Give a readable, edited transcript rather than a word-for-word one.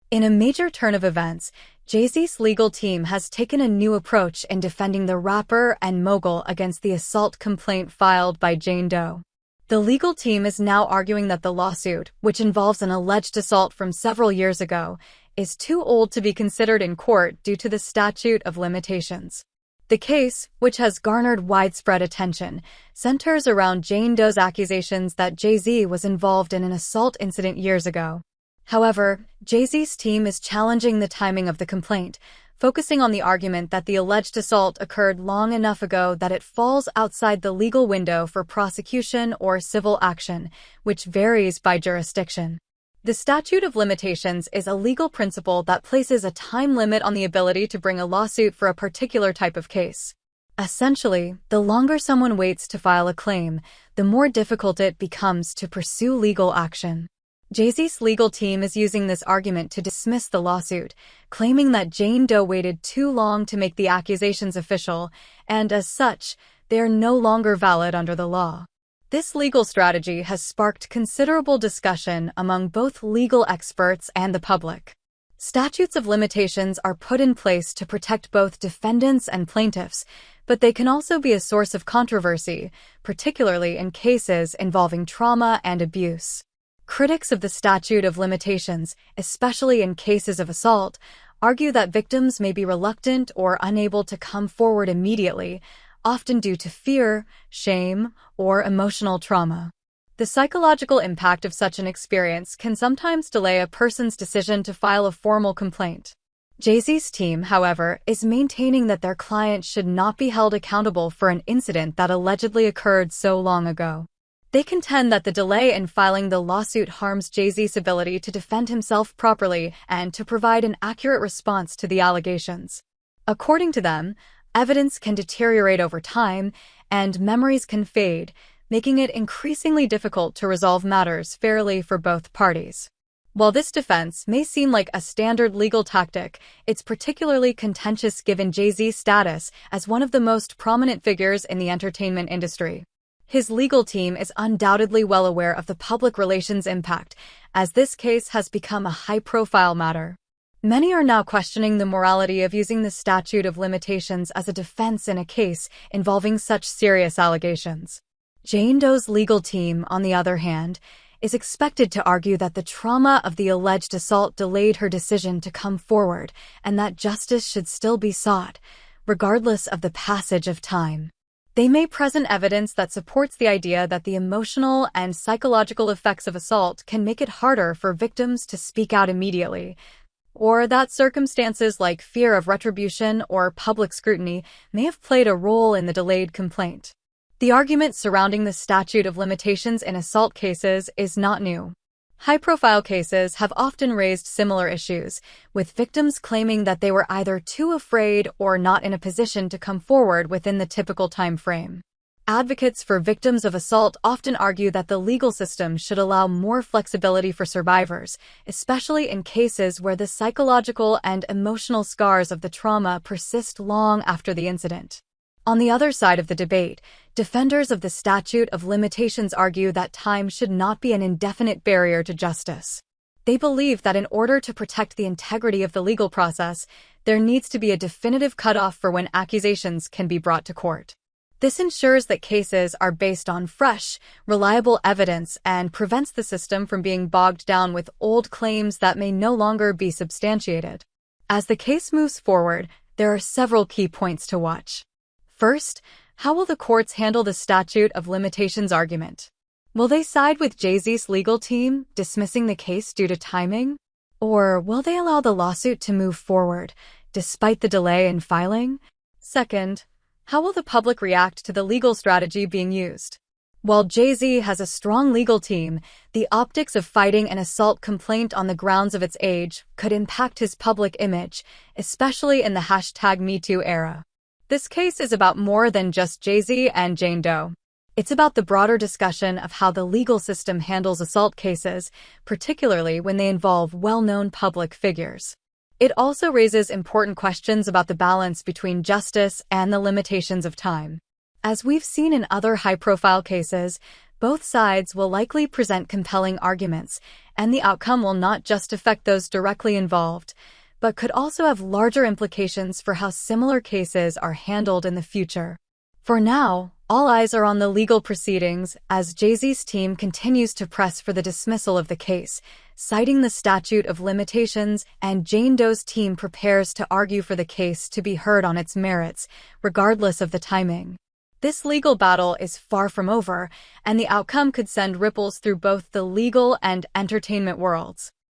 In a major turn of events, Jay-Z's legal team has taken a new approach in defending the rapper and mogul against the assault complaint filed by Jane Doe. The legal team is now arguing that the lawsuit, which involves an alleged assault from several years ago, is too old to be considered in court due to the statute of limitations. The case, which has garnered widespread attention, centers around Jane Doe's accusations that Jay-Z was involved in an assault incident years ago. However, Jay-Z's team is challenging the timing of the complaint, focusing on the argument that the alleged assault occurred long enough ago that it falls outside the legal window for prosecution or civil action, which varies by jurisdiction. The statute of limitations is a legal principle that places a time limit on the ability to bring a lawsuit for a particular type of case. Essentially, the longer someone waits to file a claim, the more difficult it becomes to pursue legal action. Jay-Z's legal team is using this argument to dismiss the lawsuit, claiming that Jane Doe waited too long to make the accusations official, and as such, they are no longer valid under the law. This legal strategy has sparked considerable discussion among both legal experts and the public. Statutes of limitations are put in place to protect both defendants and plaintiffs, but they can also be a source of controversy, particularly in cases involving trauma and abuse. Critics of the statute of limitations, especially in cases of assault, argue that victims may be reluctant or unable to come forward immediately, often due to fear, shame, or emotional trauma. The psychological impact of such an experience can sometimes delay a person's decision to file a formal complaint. Jay-Z's team, however, is maintaining that their client should not be held accountable for an incident that allegedly occurred so long ago. They contend that the delay in filing the lawsuit harms Jay-Z's ability to defend himself properly and to provide an accurate response to the allegations. According to them, evidence can deteriorate over time, and memories can fade, making it increasingly difficult to resolve matters fairly for both parties. While this defense may seem like a standard legal tactic, it's particularly contentious given Jay-Z's status as one of the most prominent figures in the entertainment industry. His legal team is undoubtedly well aware of the public relations impact, as this case has become a high-profile matter. Many are now questioning the morality of using the statute of limitations as a defense in a case involving such serious allegations. Jane Doe's legal team, on the other hand, is expected to argue that the trauma of the alleged assault delayed her decision to come forward and that justice should still be sought, regardless of the passage of time. They may present evidence that supports the idea that the emotional and psychological effects of assault can make it harder for victims to speak out immediately, or that circumstances like fear of retribution or public scrutiny may have played a role in the delayed complaint. The argument surrounding the statute of limitations in assault cases is not new. High-profile cases have often raised similar issues, with victims claiming that they were either too afraid or not in a position to come forward within the typical time frame. Advocates for victims of assault often argue that the legal system should allow more flexibility for survivors, especially in cases where the psychological and emotional scars of the trauma persist long after the incident. On the other side of the debate, defenders of the statute of limitations argue that time should not be an indefinite barrier to justice. They believe that in order to protect the integrity of the legal process, there needs to be a definitive cutoff for when accusations can be brought to court. This ensures that cases are based on fresh, reliable evidence and prevents the system from being bogged down with old claims that may no longer be substantiated. As the case moves forward, there are several key points to watch. First, how will the courts handle the statute of limitations argument? Will they side with Jay-Z's legal team, dismissing the case due to timing? Or will they allow the lawsuit to move forward, despite the delay in filing? Second, how will the public react to the legal strategy being used? While Jay-Z has a strong legal team, the optics of fighting an assault complaint on the grounds of its age could impact his public image, especially in the #MeToo era. This case is about more than just Jay-Z and Jane Doe. It's about the broader discussion of how the legal system handles assault cases, particularly when they involve well-known public figures. It also raises important questions about the balance between justice and the limitations of time. As we've seen in other high-profile cases, both sides will likely present compelling arguments, and the outcome will not just affect those directly involved, but could also have larger implications for how similar cases are handled in the future. For now, all eyes are on the legal proceedings as Jay-Z's team continues to press for the dismissal of the case, citing the statute of limitations, and Jane Doe's team prepares to argue for the case to be heard on its merits, regardless of the timing. This legal battle is far from over, and the outcome could send ripples through both the legal and entertainment worlds.